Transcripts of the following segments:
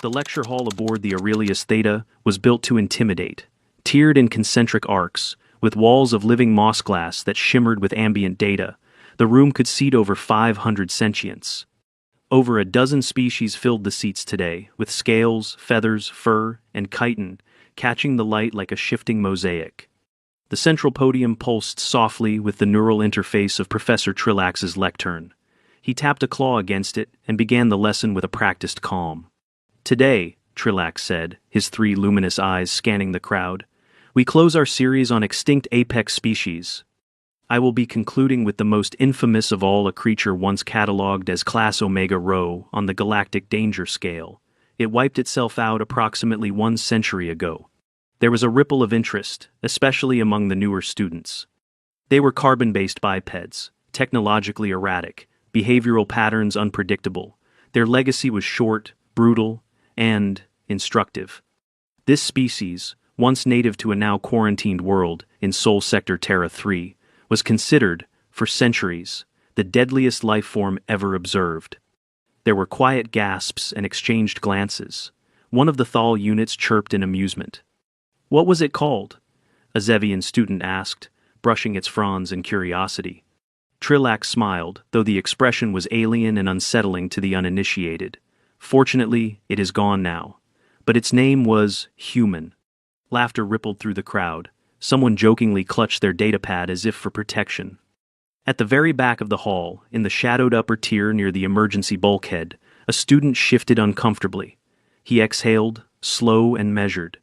The lecture hall aboard the Aurelius Theta was built to intimidate, tiered in concentric arcs, with walls of living moss glass that shimmered with ambient data. The room could seat over 500 sentients. Over a dozen species filled the seats today, with scales, feathers, fur, and chitin catching the light like a shifting mosaic. The central podium pulsed softly with the neural interface of Professor Trillax's lectern. He tapped a claw against it and began the lesson with a practiced calm. "Today," Trillax said, his 3 luminous eyes scanning the crowd, "we close our series on extinct apex species. I will be concluding with the most infamous of all, a creature once catalogued as Class Omega Rho on the galactic danger scale. It wiped itself out approximately 1 century ago." There was a ripple of interest, especially among the newer students. They were carbon-based bipeds, technologically erratic, behavioral patterns unpredictable. Their legacy was short, brutal, and instructive. This species, once native to a now quarantined world in Sol Sector Terra 3, was considered, for centuries, the deadliest life form ever observed. There were quiet gasps and exchanged glances. One of the Thal units chirped in amusement. "What was it called?" a Zevian student asked, brushing its fronds in curiosity. Trillax smiled, though the expression was alien and unsettling to the uninitiated. "Fortunately, it is gone now. But its name was Human." Laughter rippled through the crowd. Someone jokingly clutched their datapad as if for protection. At the very back of the hall, in the shadowed upper tier near the emergency bulkhead, a student shifted uncomfortably. He exhaled, slow and measured.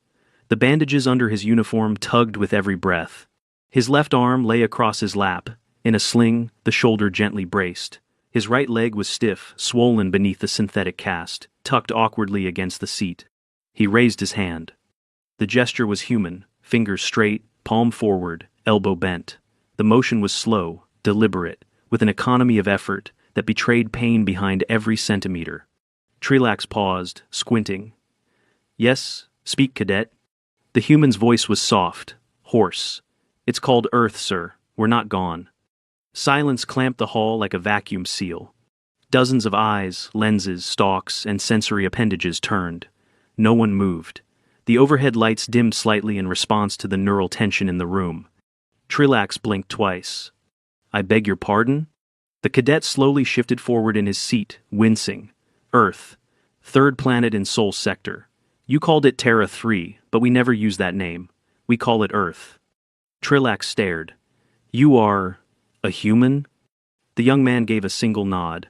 The bandages under his uniform tugged with every breath. His left arm lay across his lap. In a sling, the shoulder gently braced. His right leg was stiff, swollen beneath the synthetic cast, tucked awkwardly against the seat. He raised his hand. The gesture was human, fingers straight, palm forward, elbow bent. The motion was slow, deliberate, with an economy of effort that betrayed pain behind every centimeter. Trillax paused, squinting. "Yes, speak, cadet." The human's voice was soft, hoarse. "It's called Earth, sir. We're not gone." Silence clamped the hall like a vacuum seal. Dozens of eyes, lenses, stalks, and sensory appendages turned. No one moved. The overhead lights dimmed slightly in response to the neural tension in the room. Trillax blinked twice. "I beg your pardon?" The cadet slowly shifted forward in his seat, wincing. "Earth. 3rd planet in Sol Sector. You called it Terra 3, but we never use that name. We call it Earth." Trillax stared. "You are a human?" The young man gave a single nod.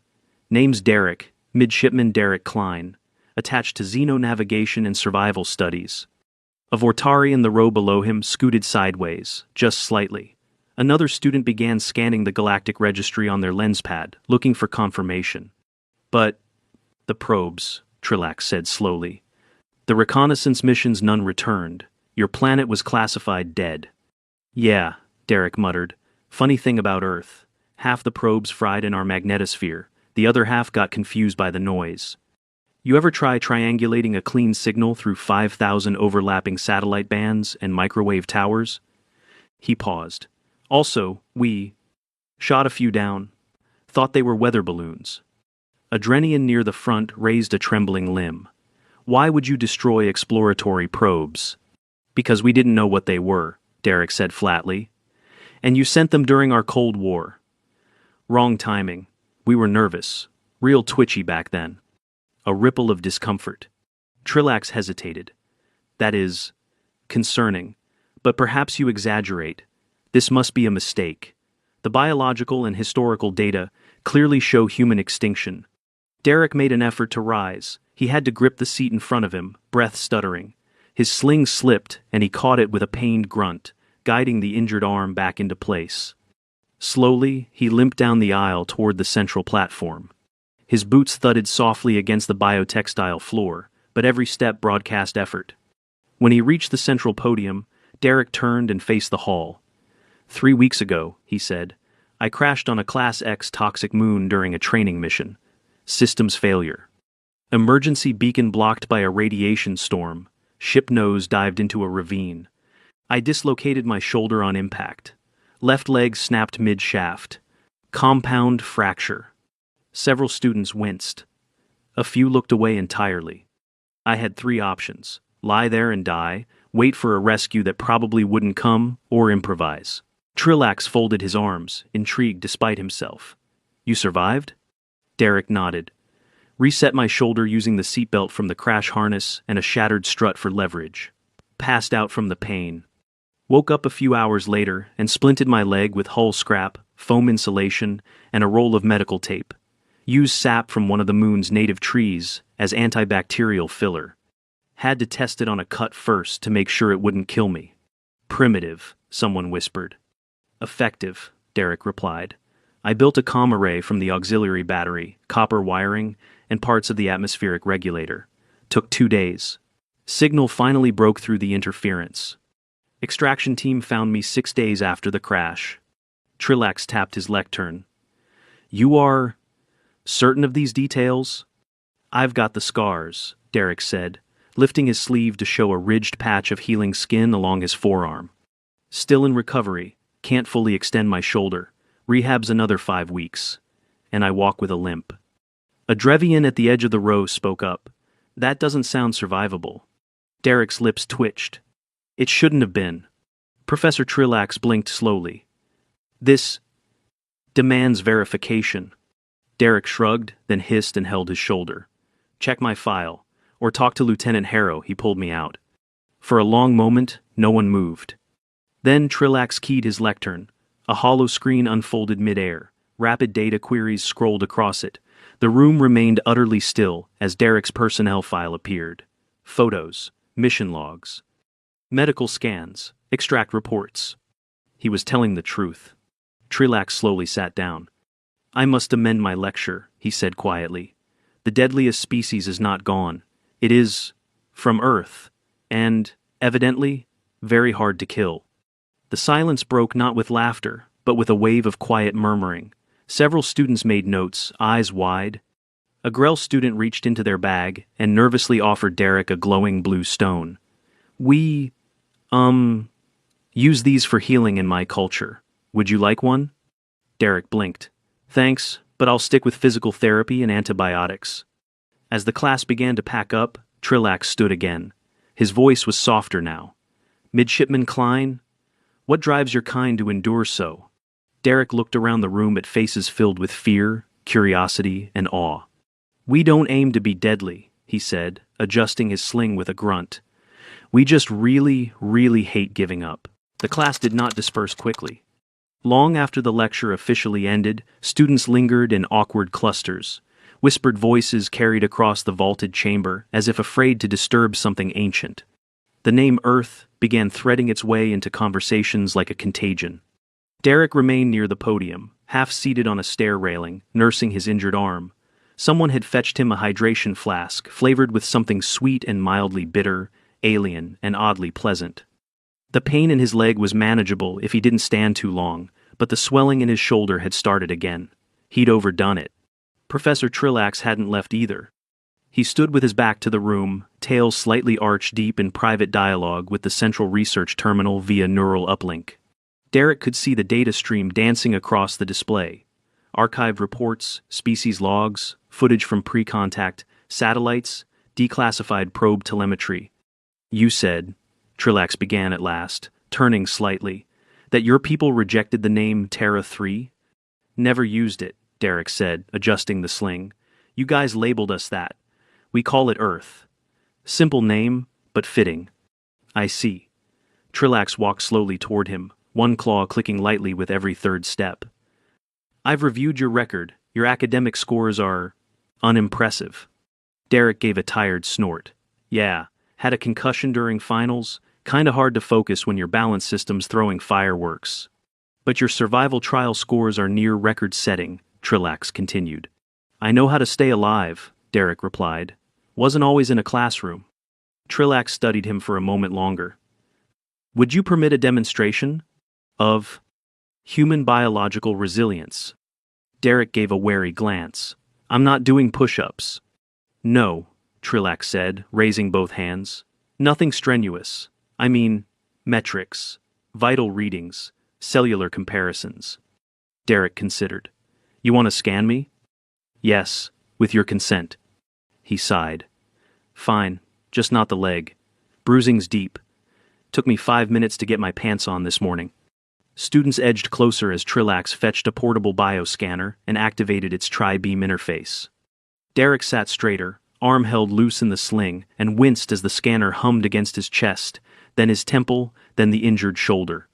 "Name's Derek, Midshipman Derek Klein, attached to Xenonavigation and Survival Studies." A Vortari in the row below him scooted sideways, just slightly. Another student began scanning the galactic registry on their lens pad, looking for confirmation. "But the probes," Trillax said slowly. "The reconnaissance missions, none returned. Your planet was classified dead." "Yeah," Derek muttered. "Funny thing about Earth. Half the probes fried in our magnetosphere. The other half got confused by the noise. You ever try triangulating a clean signal through 5,000 overlapping satellite bands and microwave towers?" He paused. "Also, we shot a few down. Thought they were weather balloons." Adrenian near the front raised a trembling limb. "Why would you destroy exploratory probes?" "Because we didn't know what they were," Derek said flatly. "And you sent them during our Cold War." "Wrong timing. We were nervous. Real twitchy back then." A ripple of discomfort. Trillax hesitated. "That is concerning. But perhaps you exaggerate. This must be a mistake. The biological and historical data clearly show human extinction." Derek made an effort to rise. He had to grip the seat in front of him, breath stuttering. His sling slipped, and he caught it with a pained grunt, guiding the injured arm back into place. Slowly, he limped down the aisle toward the central platform. His boots thudded softly against the biotextile floor, but every step broadcast effort. When he reached the central podium, Derek turned and faced the hall. 3 weeks ago," he said, "I crashed on a Class X toxic moon during a training mission. Systems failure. Emergency beacon blocked by a radiation storm. Ship nose dived into a ravine. I dislocated my shoulder on impact. Left leg snapped mid-shaft. Compound fracture." Several students winced. A few looked away entirely. I had three options: lie there and die, wait for a rescue that probably wouldn't come, or improvise. Trillax folded his arms, intrigued despite himself. You survived? Derek nodded. Reset my shoulder using the seatbelt from the crash harness and a shattered strut for leverage. Passed out from the pain. Woke up a few hours later and splinted my leg with hull scrap, foam insulation, and a roll of medical tape. Used sap from one of the moon's native trees as antibacterial filler. Had to test it on a cut first to make sure it wouldn't kill me. Primitive, someone whispered. Effective, Derek replied. I built a comm array from the auxiliary battery, copper wiring, and parts of the atmospheric regulator. Took 2 days. Signal finally broke through the interference. Extraction team found me 6 days after the crash. Trillax tapped his lectern. You are certain of these details? I've got the scars, Derek said, lifting his sleeve to show a ridged patch of healing skin along his forearm. Still in recovery, can't fully extend my shoulder. Rehab's another 5 weeks. And I walk with a limp. A Drevian at the edge of the row spoke up. That doesn't sound survivable. Derek's lips twitched. It shouldn't have been. Professor Trillax blinked slowly. This demands verification. Derek shrugged, then hissed and held his shoulder. Check my file, or talk to Lieutenant Harrow, he pulled me out. For a long moment, no one moved. Then Trillax keyed his lectern. A hollow screen unfolded mid-air. Rapid data queries scrolled across it. The room remained utterly still as Derek's personnel file appeared. Photos, mission logs, medical scans, extract reports. He was telling the truth. Trillax slowly sat down. I must amend my lecture, he said quietly. The deadliest species is not gone. It is from Earth, and, evidently, very hard to kill. The silence broke not with laughter, but with a wave of quiet murmuring. Several students made notes, eyes wide. A Grell student reached into their bag and nervously offered Derek a glowing blue stone. We, use these for healing in my culture. Would you like one? Derek blinked. Thanks, but I'll stick with physical therapy and antibiotics. As the class began to pack up, Trillax stood again. His voice was softer now. Midshipman Klein, what drives your kind to endure so? Derek looked around the room at faces filled with fear, curiosity, and awe. We don't aim to be deadly, he said, adjusting his sling with a grunt. We just really, really hate giving up. The class did not disperse quickly. Long after the lecture officially ended, students lingered in awkward clusters. Whispered voices carried across the vaulted chamber, as if afraid to disturb something ancient. The name Earth began threading its way into conversations like a contagion. Derek remained near the podium, half-seated on a stair railing, nursing his injured arm. Someone had fetched him a hydration flask, flavored with something sweet and mildly bitter, alien, and oddly pleasant. The pain in his leg was manageable if he didn't stand too long, but the swelling in his shoulder had started again. He'd overdone it. Professor Trillax hadn't left either. He stood with his back to the room, tail slightly arched deep in private dialogue with the central research terminal via neural uplink. Derek could see the data stream dancing across the display. Archived reports, species logs, footage from pre-contact, satellites, declassified probe telemetry. You said, Trillax began at last, turning slightly, that your people rejected the name Terra 3? Never used it, Derek said, adjusting the sling. You guys labeled us that. We call it Earth. Simple name, but fitting. I see. Trillax walked slowly toward him, one claw clicking lightly with every third step. I've reviewed your record. Your academic scores are unimpressive. Derek gave a tired snort. Yeah, had a concussion during finals. Kinda hard to focus when your balance system's throwing fireworks. But your survival trial scores are near record-setting, Trillax continued. I know how to stay alive, Derek replied. Wasn't always in a classroom. Trillax studied him for a moment longer. Would you permit a demonstration of human biological resilience? Derek gave a wary glance. I'm not doing push-ups. No, Trillax said, raising both hands. Nothing strenuous. I mean, metrics, vital readings, cellular comparisons. Derek considered. You want to scan me? Yes, with your consent. He sighed. Fine, just not the leg. Bruising's deep. Took me 5 minutes to get my pants on this morning. Students edged closer as Trillax fetched a portable bioscanner and activated its tri-beam interface. Derek sat straighter, arm held loose in the sling, and winced as the scanner hummed against his chest, then his temple, then the injured shoulder.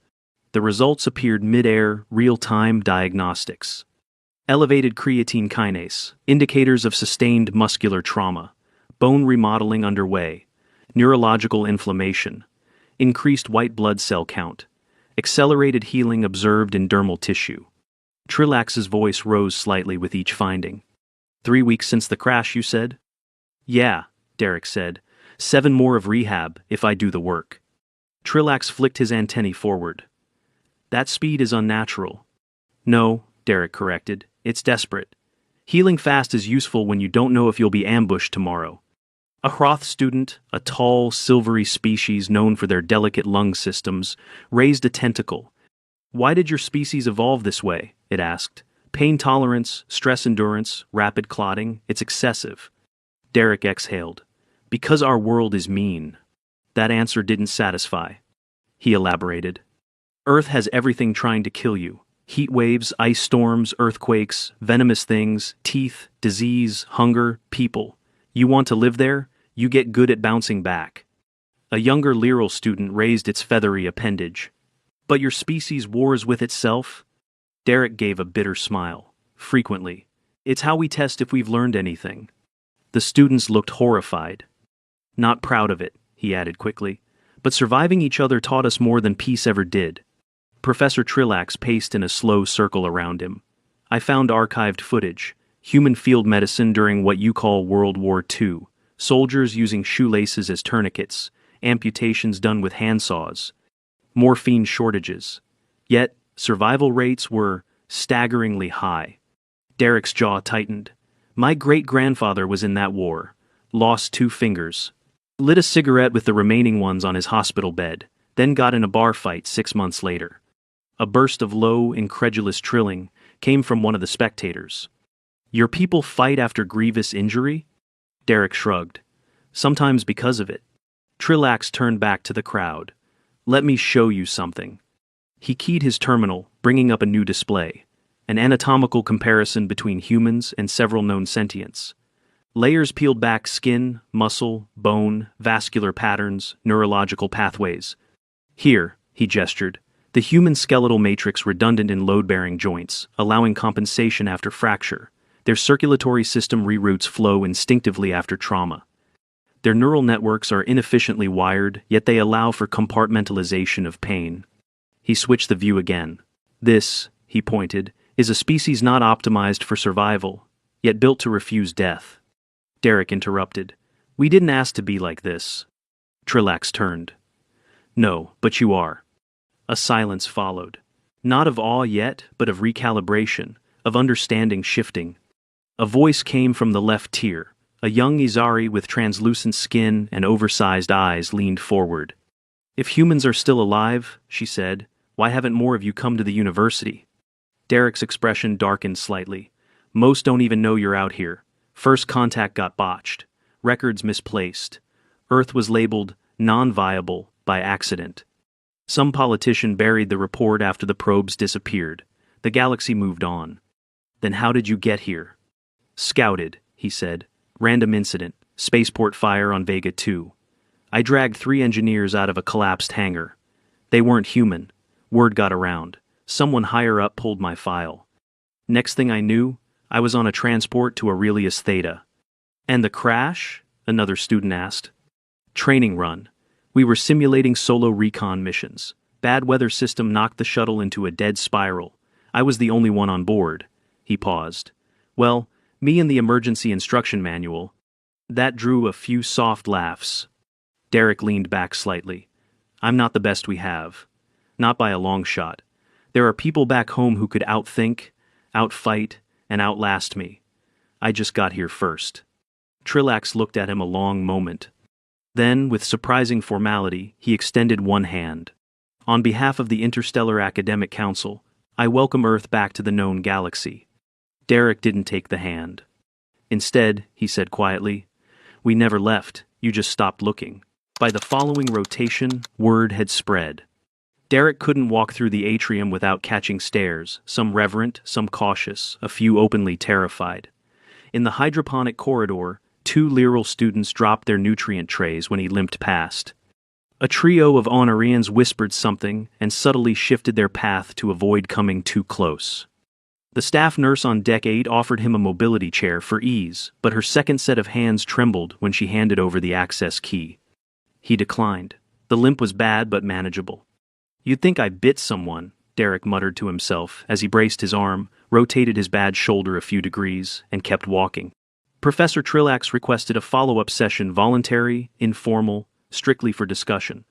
The results appeared mid-air, real-time diagnostics. Elevated creatine kinase, indicators of sustained muscular trauma, bone remodeling underway, neurological inflammation, increased white blood cell count, accelerated healing observed in dermal tissue. Trillax's voice rose slightly with each finding. 3 weeks since the crash, you said? Yeah, Derek said. 7 more of rehab, if I do the work. Trillax flicked his antennae forward. That speed is unnatural. No, Derek corrected. It's desperate. Healing fast is useful when you don't know if you'll be ambushed tomorrow. A Hroth student, a tall, silvery species known for their delicate lung systems, raised a tentacle. Why did your species evolve this way? It asked. Pain tolerance, stress endurance, rapid clotting, it's excessive. Derek exhaled. Because our world is mean. That answer didn't satisfy. He elaborated. Earth has everything trying to kill you. Heat waves, ice storms, earthquakes, venomous things, teeth, disease, hunger, people. You want to live there? You get good at bouncing back. A younger Lyral student raised its feathery appendage. But your species wars with itself? Derek gave a bitter smile. Frequently. It's how we test if we've learned anything. The students looked horrified. Not proud of it, he added quickly. But surviving each other taught us more than peace ever did. Professor Trillax paced in a slow circle around him. I found archived footage. Human field medicine during what you call World War II. Soldiers using shoelaces as tourniquets. Amputations done with handsaws. Morphine shortages. Yet, survival rates were staggeringly high. Derek's jaw tightened. My great-grandfather was in that war. Lost 2 fingers. Lit a cigarette with the remaining ones on his hospital bed. Then got in a bar fight 6 months later. A burst of low, incredulous trilling came from one of the spectators. Your people fight after grievous injury? Derek shrugged. Sometimes because of it. Trillax turned back to the crowd. Let me show you something. He keyed his terminal, bringing up a new display. An anatomical comparison between humans and several known sentients. Layers peeled back skin, muscle, bone, vascular patterns, neurological pathways. Here, he gestured, the human skeletal matrix redundant in load-bearing joints, allowing compensation after fracture. Their circulatory system reroutes flow instinctively after trauma. Their neural networks are inefficiently wired, yet they allow for compartmentalization of pain. He switched the view again. This, he pointed, is a species not optimized for survival, yet built to refuse death. Derek interrupted. We didn't ask to be like this. Trillax turned. No, but you are. A silence followed. Not of awe yet, but of recalibration, of understanding shifting. A voice came from the left tier. A young Izari with translucent skin and oversized eyes leaned forward. If humans are still alive, she said, why haven't more of you come to the university? Derek's expression darkened slightly. Most don't even know you're out here. First contact got botched. Records misplaced. Earth was labeled non-viable by accident. Some politician buried the report after the probes disappeared. The galaxy moved on. Then how did you get here? Scouted, he said. Random incident. Spaceport fire on Vega 2. I dragged 3 engineers out of a collapsed hangar. They weren't human. Word got around. Someone higher up pulled my file. Next thing I knew, I was on a transport to Aurelius Theta. And the crash? Another student asked. Training run. We were simulating solo recon missions. Bad weather system knocked the shuttle into a dead spiral. I was the only one on board. He paused. Well, me and the emergency instruction manual. That drew a few soft laughs. Derek leaned back slightly. I'm not the best we have. Not by a long shot. There are people back home who could outthink, outfight, and outlast me. I just got here first. Trillax looked at him a long moment. Then, with surprising formality, he extended one hand. On behalf of the Interstellar Academic Council, I welcome Earth back to the known galaxy. Derek didn't take the hand. Instead, he said quietly, we never left, You just stopped looking. By the following rotation, word had spread. Derek couldn't walk through the atrium without catching stares, some reverent, some cautious, a few openly terrified. In the hydroponic corridor, 2 Lyral students dropped their nutrient trays when he limped past. A trio of honorarians whispered something and subtly shifted their path to avoid coming too close. The staff nurse on Deck 8 offered him a mobility chair for ease, but her second set of hands trembled when she handed over the access key. He declined. The limp was bad but manageable. "You'd think I bit someone," Derek muttered to himself as he braced his arm, rotated his bad shoulder a few degrees, and kept walking. Professor Trillax requested a follow-up session, voluntary, informal, strictly for discussion.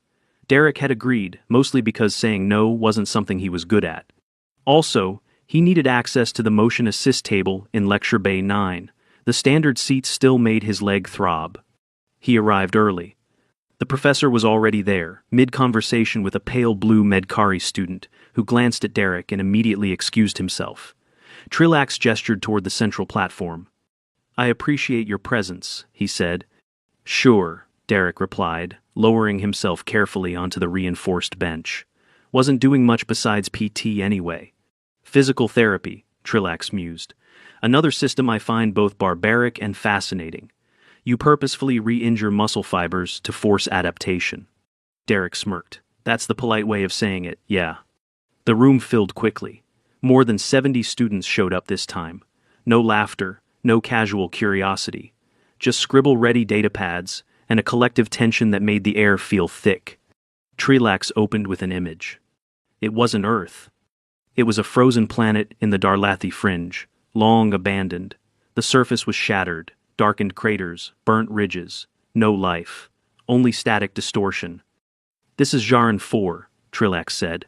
Derek had agreed, mostly because saying no wasn't something he was good at. Also, he needed access to the motion assist table in Lecture Bay 9. The standard seats still made his leg throb. He arrived early. The professor was already there, mid-conversation with a pale blue Medcari student, who glanced at Derek and immediately excused himself. Trillax gestured toward the central platform. "I appreciate your presence," he said. "Sure," Derek replied, lowering himself carefully onto the reinforced bench. "Wasn't doing much besides PT anyway." "Physical therapy," Trillax mused. "Another system I find both barbaric and fascinating. You purposefully re-injure muscle fibers to force adaptation." Derek smirked. "That's the polite way of saying it, yeah." The room filled quickly. More than 70 students showed up this time. No laughter, no casual curiosity. Just scribble-ready data pads, and a collective tension that made the air feel thick. Trillax opened with an image. It wasn't Earth. It was a frozen planet in the Darlathi fringe, long abandoned. The surface was shattered, darkened craters, burnt ridges, no life, only static distortion. "This is Jaran 4, Trillax said.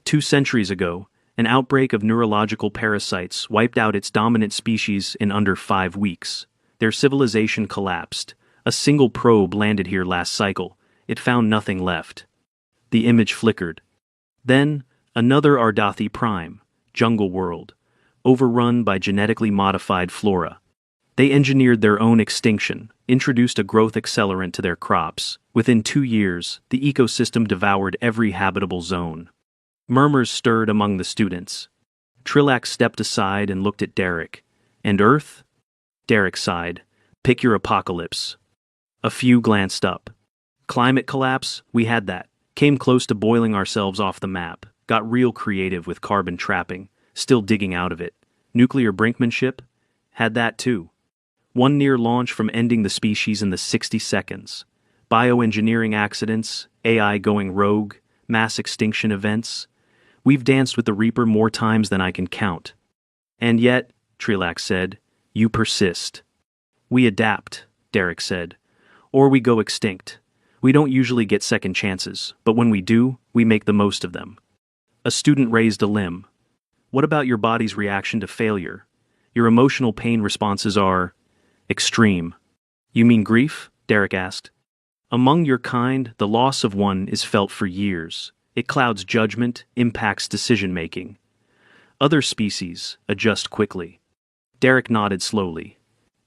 2 centuries ago, an outbreak of neurological parasites wiped out its dominant species in under 5 weeks. Their civilization collapsed. A single probe landed here last cycle. It found nothing left." The image flickered. Then, another Ardathi Prime, jungle world, overrun by genetically modified flora. They engineered their own extinction, introduced a growth accelerant to their crops. Within 2 years, the ecosystem devoured every habitable zone. Murmurs stirred among the students. Trillax stepped aside and looked at Derek. "And Earth?" Derek sighed. "Pick your apocalypse." A few glanced up. "Climate collapse? We had that. Came close to boiling ourselves off the map. Got real creative with carbon trapping. Still digging out of it. Nuclear brinkmanship? Had that too. One near launch from ending the species in the 60 seconds. Bioengineering accidents, AI going rogue, mass extinction events. We've danced with the Reaper more times than I can count." "And yet," Trillax said, "you persist." "We adapt," Derek said. "Or we go extinct. We don't usually get second chances, but when we do, we make the most of them." A student raised a limb. "What about your body's reaction to failure? Your emotional pain responses are extreme." "You mean grief?" Derek asked. "Among your kind, the loss of one is felt for years. It clouds judgment, impacts decision-making. Other species adjust quickly." Derek nodded slowly.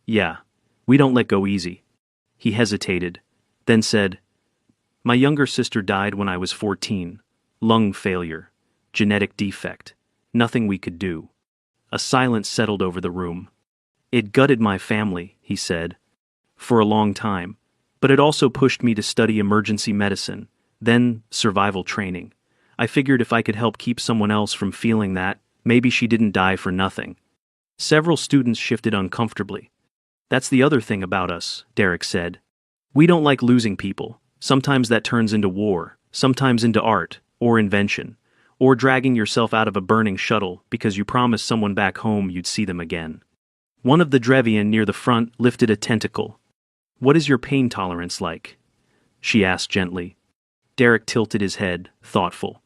"Yeah, we don't let go easy." He hesitated, then said, "My younger sister died when I was 14. Lung failure. Genetic defect. Nothing we could do." A silence settled over the room. "It gutted my family," he said, "for a long time, but it also pushed me to study emergency medicine, then survival training. I figured if I could help keep someone else from feeling that, maybe she didn't die for nothing." Several students shifted uncomfortably. "That's the other thing about us," Derek said. "We don't like losing people. Sometimes that turns into war, sometimes into art, or invention, or dragging yourself out of a burning shuttle because you promised someone back home you'd see them again." One of the Drevian near the front lifted a tentacle. "What is your pain tolerance like?" she asked gently. Derek tilted his head, thoughtful.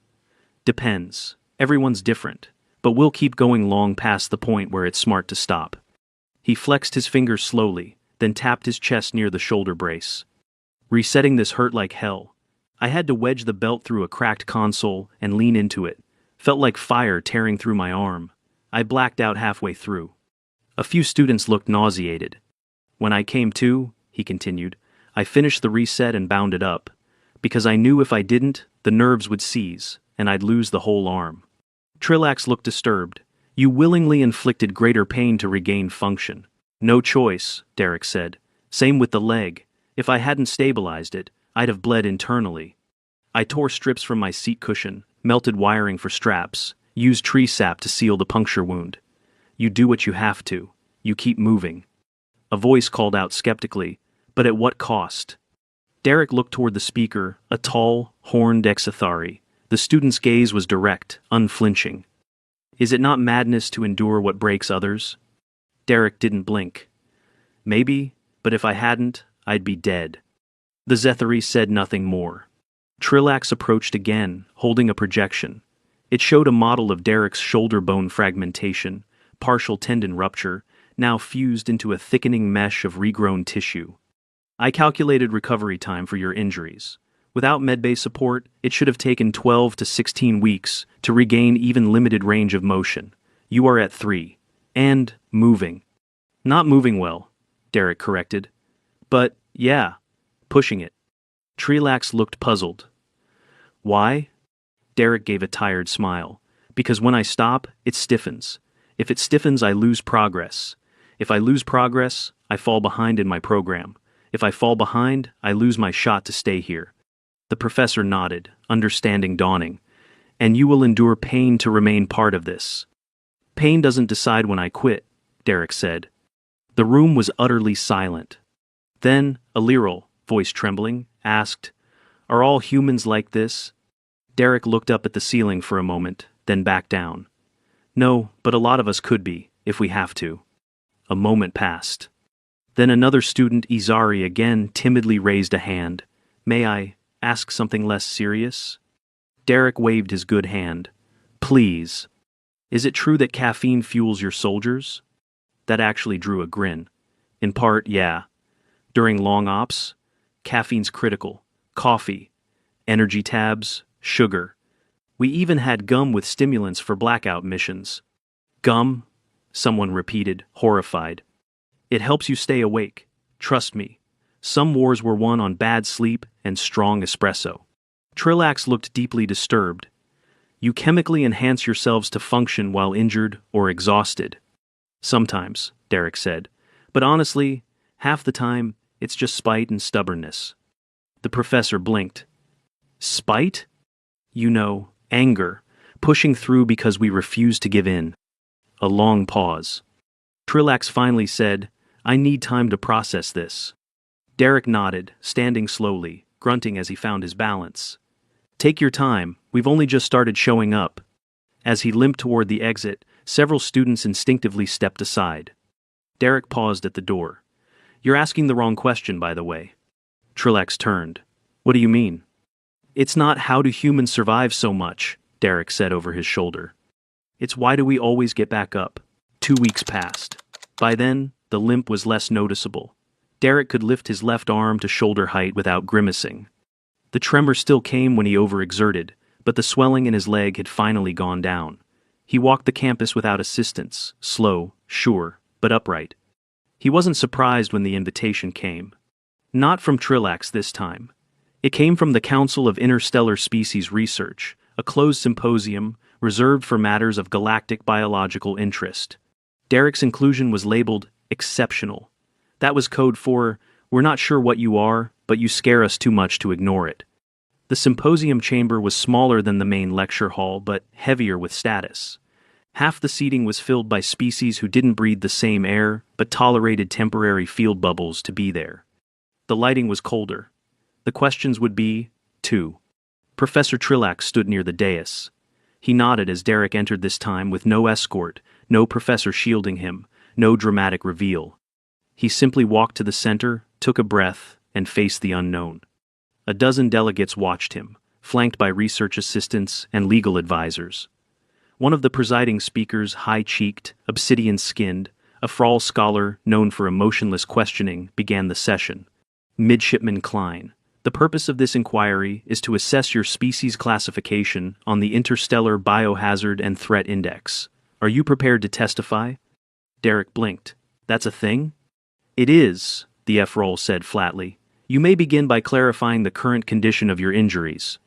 "Depends. Everyone's different, but we'll keep going long past the point where it's smart to stop." He flexed his fingers slowly, then tapped his chest near the shoulder brace. "Resetting this hurt like hell. I had to wedge the belt through a cracked console and lean into it. Felt like fire tearing through my arm. I blacked out halfway through." A few students looked nauseated. "When I came to," he continued, I finished the reset and bound it up, because I knew if I didn't, the nerves would seize, and I'd lose the whole arm. Trillax looked disturbed. You willingly inflicted greater pain to regain function. No choice, Derek said. Same with the leg. If I hadn't stabilized it, I'd have bled internally. I tore strips from my seat cushion, melted wiring for straps, used tree sap to seal the puncture wound. You do what you have to. You keep moving. A voice called out skeptically, but at what cost? Derek looked toward the speaker, a tall, horned Exithari. The student's gaze was direct, unflinching. Is it not madness to endure what breaks others? Derek didn't blink. Maybe, but if I hadn't, I'd be dead. The Zethari said nothing more. Trillax approached again, holding a projection. It showed a model of Derek's shoulder bone fragmentation, partial tendon rupture, now fused into a thickening mesh of regrown tissue. I calculated recovery time for your injuries. Without medbay support, it should have taken 12 to 16 weeks to regain even limited range of motion. You are at 3. And moving. Not moving well, Derek corrected. But, yeah, pushing it. Trillax looked puzzled. Why? Derek gave a tired smile. Because when I stop, it stiffens. If it stiffens, I lose progress. If I lose progress, I fall behind in my program. If I fall behind, I lose my shot to stay here. The professor nodded, understanding dawning. And you will endure pain to remain part of this. Pain doesn't decide when I quit, Derek said. The room was utterly silent. Then, Aliral, voice trembling, asked, Are all humans like this? Derek looked up at the ceiling for a moment, then back down. No, but a lot of us could be, if we have to. A moment passed. Then another student, Izari, again timidly raised a hand. May I ask something less serious? Derek waved his good hand. Please. Is it true that caffeine fuels your soldiers? That actually drew a grin. In part, yeah. During long ops, caffeine's critical. Coffee, energy tabs, sugar. We even had gum with stimulants for blackout missions. Gum? Someone repeated, horrified. It helps you stay awake. Trust me. Some wars were won on bad sleep and strong espresso. Trillax looked deeply disturbed. You chemically enhance yourselves to function while injured or exhausted. Sometimes, Derek said. But honestly, half the time, it's just spite and stubbornness. The professor blinked. Spite? You know, anger, pushing through because we refuse to give in. A long pause. Trillax finally said, I need time to process this. Derek nodded, standing slowly, grunting as he found his balance. Take your time, we've only just started showing up. As he limped toward the exit, several students instinctively stepped aside. Derek paused at the door. You're asking the wrong question, by the way. Trillax turned. What do you mean? It's not how do humans survive so much, Derek said over his shoulder. It's why do we always get back up? 2 weeks passed. By then, the limp was less noticeable. Derek could lift his left arm to shoulder height without grimacing. The tremor still came when he overexerted, but the swelling in his leg had finally gone down. He walked the campus without assistance, slow, sure, but upright. He wasn't surprised when the invitation came. Not from Trillax this time. It came from the Council of Interstellar Species Research, a closed symposium reserved for matters of galactic biological interest. Derek's inclusion was labeled exceptional. That was code for, we're not sure what you are, but you scare us too much to ignore it. The symposium chamber was smaller than the main lecture hall, but heavier with status. Half the seating was filled by species who didn't breathe the same air, but tolerated temporary field bubbles to be there. The lighting was colder. The questions would be, too. Professor Trillax stood near the dais. He nodded as Derek entered this time with no escort, no professor shielding him, no dramatic reveal. He simply walked to the center, took a breath, and faced the unknown. A dozen delegates watched him, flanked by research assistants and legal advisors. One of the presiding speakers, high-cheeked, obsidian-skinned, a Frawl scholar known for emotionless questioning, began the session. Midshipman Klein. The purpose of this inquiry is to assess your species classification on the Interstellar Biohazard and Threat Index. Are you prepared to testify? Derek blinked. That's a thing? It is, the F-Roll said flatly. You may begin by clarifying the current condition of your injuries.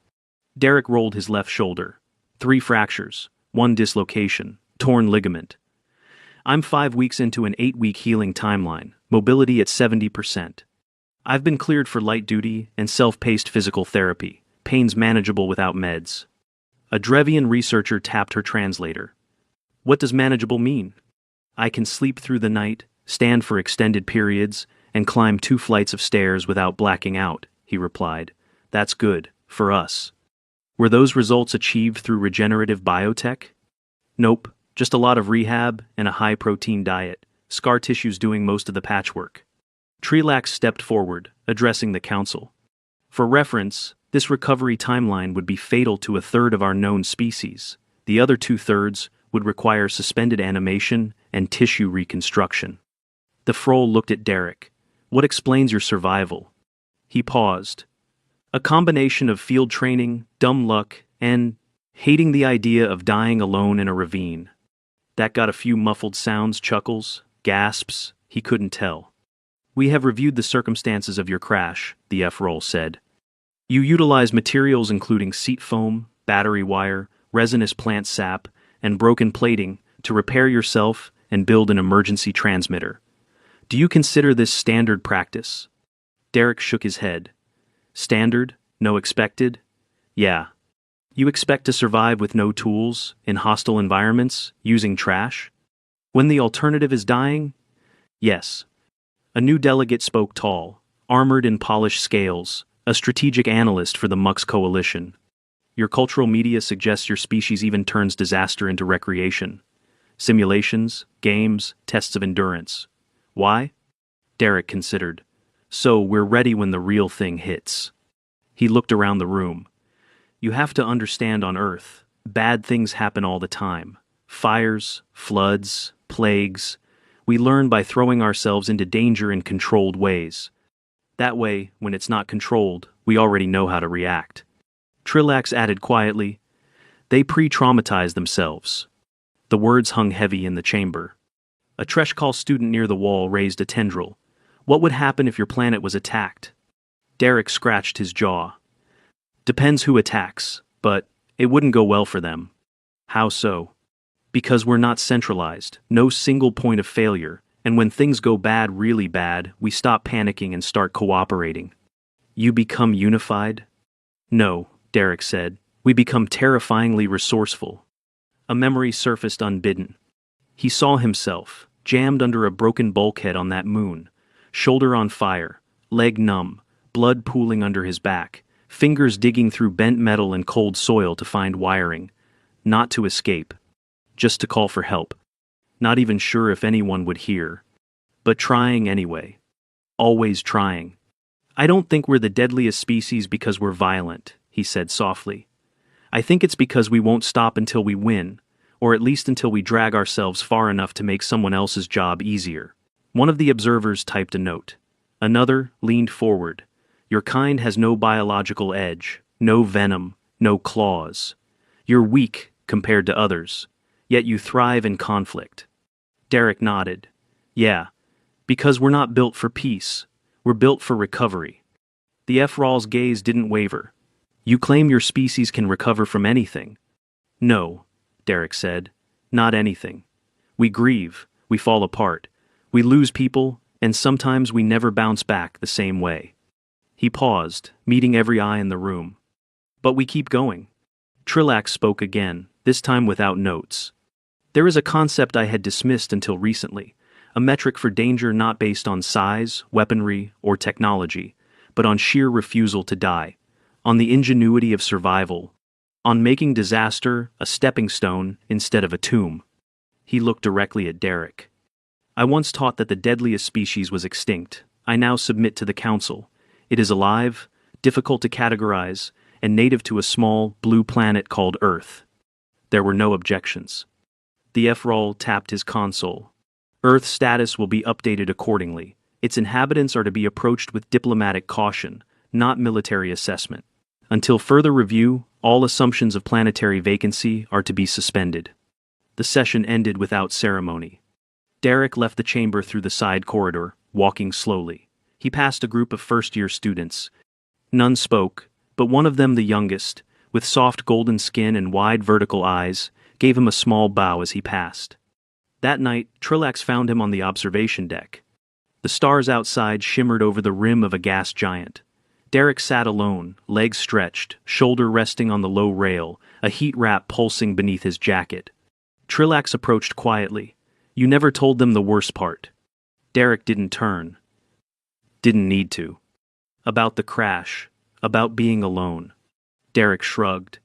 Derek rolled his left shoulder. 3 fractures, 1 dislocation, torn ligament. I'm 5 weeks into an 8-week healing timeline, mobility at 70%. I've been cleared for light duty and self-paced physical therapy, pains manageable without meds. A Drevian researcher tapped her translator. What does manageable mean? I can sleep through the night, stand for extended periods, and climb 2 flights of stairs without blacking out, he replied. That's good, for us. Were those results achieved through regenerative biotech? Nope, just a lot of rehab and a high-protein diet, scar tissues doing most of the patchwork. Trelax stepped forward, addressing the council. For reference, this recovery timeline would be fatal to 1/3 of our known species. The other 2/3 would require suspended animation and tissue reconstruction. The Froll looked at Derek. What explains your survival? He paused. A combination of field training, dumb luck, and hating the idea of dying alone in a ravine. That got a few muffled sounds, chuckles, gasps, he couldn't tell. We have reviewed the circumstances of your crash, the F-Roll said. You utilize materials including seat foam, battery wire, resinous plant sap, and broken plating to repair yourself and build an emergency transmitter. Do you consider this standard practice? Derek shook his head. Standard? No expected? Yeah. You expect to survive with no tools, in hostile environments, using trash? When the alternative is dying? Yes. A new delegate spoke tall, armored in polished scales, a strategic analyst for the Mux Coalition. Your cultural media suggests your species even turns disaster into recreation. Simulations, games, tests of endurance. Why? Derek considered. So we're ready when the real thing hits. He looked around the room. You have to understand, on Earth, bad things happen all the time. Fires, floods, plagues. We learn by throwing ourselves into danger in controlled ways. That way, when it's not controlled, we already know how to react. Trillax added quietly, they pre-traumatize themselves. The words hung heavy in the chamber. A Treshkal student near the wall raised a tendril. What would happen if your planet was attacked? Derek scratched his jaw. Depends who attacks, but it wouldn't go well for them. How so? Because we're not centralized, no single point of failure, and when things go bad, really bad, we stop panicking and start cooperating. You become unified? No, Derek said. We become terrifyingly resourceful. A memory surfaced unbidden. He saw himself, jammed under a broken bulkhead on that moon, shoulder on fire, leg numb, blood pooling under his back, fingers digging through bent metal and cold soil to find wiring, not to escape, just to call for help. Not even sure if anyone would hear, but trying anyway. Always trying. I don't think we're the deadliest species because we're violent, he said softly. I think it's because we won't stop until we win, or at least until we drag ourselves far enough to make someone else's job easier. One of the observers typed a note. Another leaned forward. Your kind has no biological edge, no venom, no claws. You're weak compared to others, yet you thrive in conflict. Derek nodded. Yeah, because we're not built for peace. We're built for recovery. The F-Rawl's gaze didn't waver. You claim your species can recover from anything. No, Derek said. Not anything. We grieve, we fall apart, we lose people, and sometimes we never bounce back the same way. He paused, meeting every eye in the room. But we keep going. Trillax spoke again, this time without notes. There is a concept I had dismissed until recently, a metric for danger not based on size, weaponry, or technology, but on sheer refusal to die, on the ingenuity of survival, on making disaster a stepping stone instead of a tomb. He looked directly at Derek. I once taught that the deadliest species was extinct. I now submit to the Council. It is alive, difficult to categorize, and native to a small, blue planet called Earth. There were no objections. The F-Roll tapped his console. Earth's status will be updated accordingly. Its inhabitants are to be approached with diplomatic caution, not military assessment. Until further review, all assumptions of planetary vacancy are to be suspended. The session ended without ceremony. Derek left the chamber through the side corridor, walking slowly. He passed a group of first-year students. None spoke, but one of them, the youngest, with soft golden skin and wide vertical eyes, gave him a small bow as he passed. That night, Trillax found him on the observation deck. The stars outside shimmered over the rim of a gas giant. Derek sat alone, legs stretched, shoulder resting on the low rail, a heat wrap pulsing beneath his jacket. Trillax approached quietly. "You never told them the worst part." Derek didn't turn. Didn't need to. About the crash, about being alone. Derek shrugged.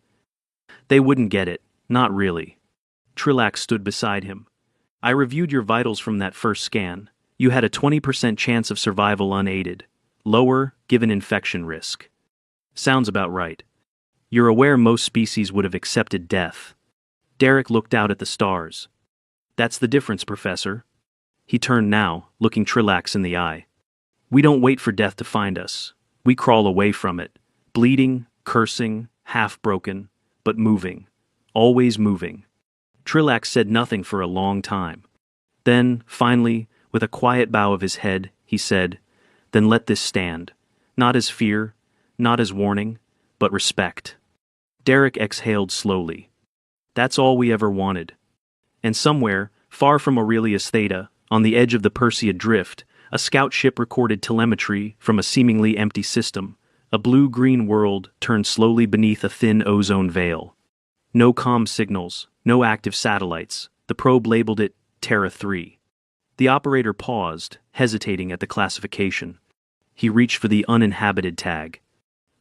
"They wouldn't get it, not really." Trillax stood beside him. "I reviewed your vitals from that first scan. You had a 20% chance of survival unaided. Lower, given infection risk. Sounds about right. You're aware most species would have accepted death." Derek looked out at the stars. "That's the difference, Professor." He turned now, looking Trillax in the eye. "We don't wait for death to find us. We crawl away from it, bleeding, cursing, half-broken, but moving. Always moving." Trillax said nothing for a long time. Then, finally, with a quiet bow of his head, he said, "Then let this stand. Not as fear, not as warning, but respect." Derek exhaled slowly. "That's all we ever wanted." And somewhere, far from Aurelius Theta, on the edge of the Perseid Drift, a scout ship recorded telemetry from a seemingly empty system. A blue-green world turned slowly beneath a thin ozone veil. No comm signals, no active satellites. The probe labeled it Terra 3. The operator paused, hesitating at the classification. He reached for the uninhabited tag,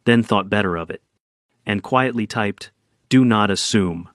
then thought better of it, and quietly typed, "Do not assume."